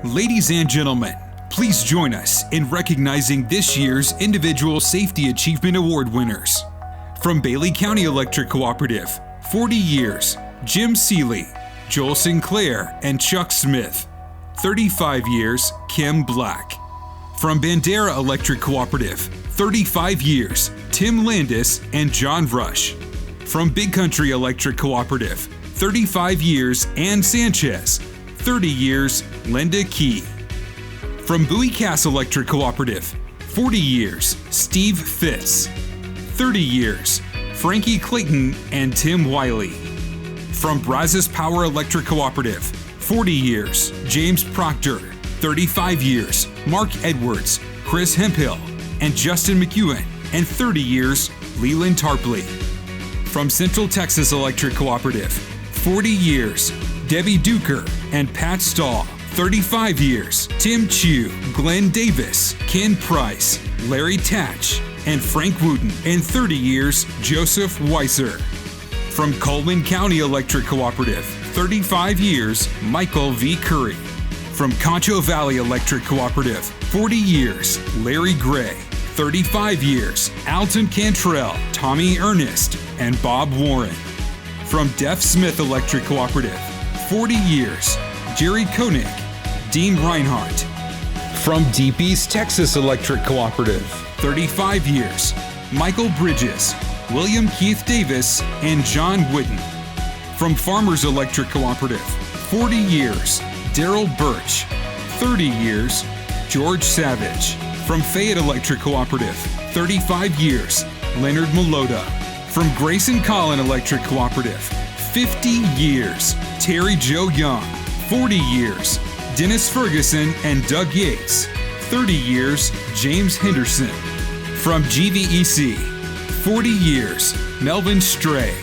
Ladies and gentlemen, please join us in recognizing this year's Individual Safety Achievement Award winners. From Bailey County Electric Cooperative, 40 years, Jim Seeley, Joel Sinclair, and Chuck Smith. 35 years, Kim Black. From Bandera Electric Cooperative, 35 years, Tim Landis and John Rush. From Big Country Electric Cooperative, 35 years, Ann Sanchez. 30 years, Linda Key. From Bowie Cass Electric Cooperative, 40 years, Steve Fitz. 30 years, Frankie Clayton and Tim Wiley. From Brazos Power Electric Cooperative, 40 years, James Proctor. 35 years, Mark Edwards, Chris Hemphill, and Justin McEwen. And 30 years, Leland Tarpley. From Central Texas Electric Cooperative, 40 years, Debbie Duker and Pat Stahl. 35 years, Tim Chu, Glenn Davis, Ken Price, Larry Tatch, and Frank Wooten. And 30 years, Joseph Weiser. From Coleman County Electric Cooperative, 35 years, Michael V. Curry. From Concho Valley Electric Cooperative, 40 years, Larry Gray. 35 years, Alton Cantrell, Tommy Ernest, and Bob Warren. From Deaf Smith Electric Cooperative, 40 years, Jerry Koenig, Dean Reinhardt. From Deep East Texas Electric Cooperative, 35 years, Michael Bridges, William Keith Davis, and John Whitten. From Farmers Electric Cooperative, 40 years, Daryl Birch. 30 years, George Savage. From Fayette Electric Cooperative, 35 years, Leonard Malota. From Grayson Collin Electric Cooperative, 50 years, Terry Joe Young. 40 years, Dennis Ferguson and Doug Yates. 30 years, James Henderson. From GVEC, 40 years, Melvin Stray.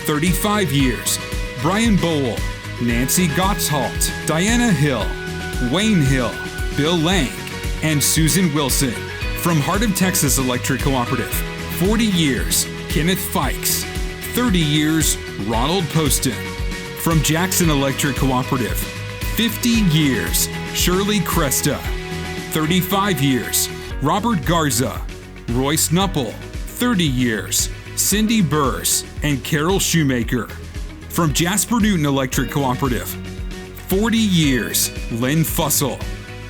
35 years, Brian Bowell, Nancy Gottshalt, Diana Hill, Wayne Hill, Bill Lang, and Susan Wilson. From Heart of Texas Electric Cooperative, 40 years, Kenneth Fikes. 30 years, Ronald Poston. From Jackson Electric Cooperative, 50 years, Shirley Cresta. 35 years, Robert Garza, Royce Nuppel. 30 years, Cindy Burrs and Carol Shoemaker. From Jasper Newton Electric Cooperative, 40 years, Lynn Fussell.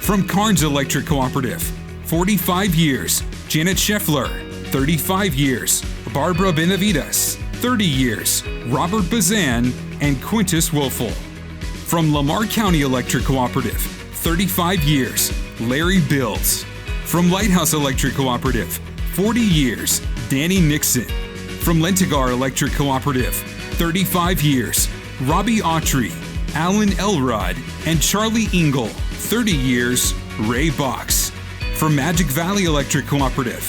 From Carnes Electric Cooperative, 45 years, Janet Scheffler. 35 years, Barbara Benavides. 30 years, Robert Bazan and Quintus Wolfel. From Lamar County Electric Cooperative, 35 years, Larry Bills. From Lighthouse Electric Cooperative, 40 years, Danny Nixon. From Lentigar Electric Cooperative, 35 years, Robbie Autry, Alan Elrod, and Charlie Engel. 30 years, Ray Box. From Magic Valley Electric Cooperative,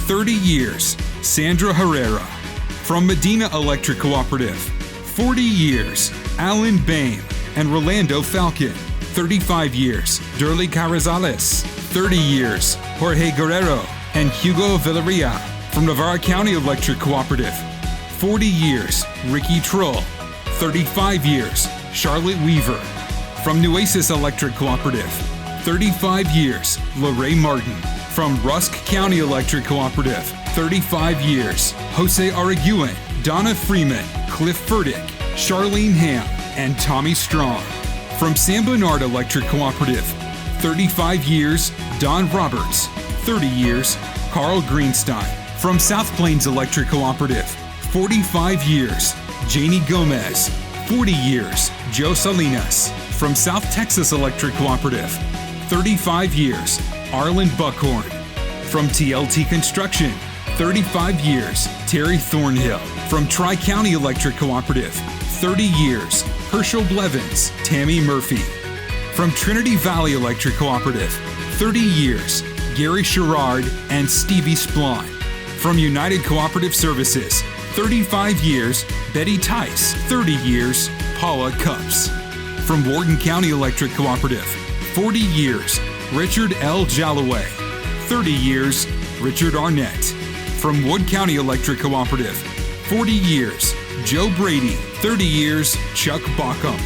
30 years, Sandra Herrera. From Medina Electric Cooperative, 40 years, Alan Bain and Rolando Falcon. 35 years, Durley Carrizales. 30 years, Jorge Guerrero and Hugo Villarreal. From Navarra County Electric Cooperative, 40 years, Ricky Troll. 35 years, Charlotte Weaver. From Nueces Electric Cooperative, 35 years, Lorraine Martin. From Rusk County Electric Cooperative, 35 years, Jose Arguen, Donna Freeman, Cliff Furtick, Charlene Ham, and Tommy Strong. From San Bernard Electric Cooperative, 35 years, Don Roberts. 30 years, Carl Greenstein. From South Plains Electric Cooperative, 45 years, Janie Gomez. 40 years, Joe Salinas. From South Texas Electric Cooperative, 35 years, Arlen Buckhorn. From TLT Construction, 35 years, Terry Thornhill. From Tri-County Electric Cooperative, 30 years, Herschel Blevins, Tammy Murphy. From Trinity Valley Electric Cooperative, 30 years, Gary Sherrard and Stevie Splon. From United Cooperative Services, 35 years, Betty Tice. 30 years, Paula Cups. From Wharton County Electric Cooperative, 40 years, Richard L. Jalloway. 30 years, Richard Arnett. From Wood County Electric Cooperative, 40 years, Joe Brady. 30 years, Chuck Bockham.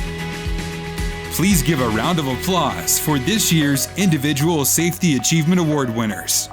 Please give a round of applause for this year's Individual Safety Achievement Award winners.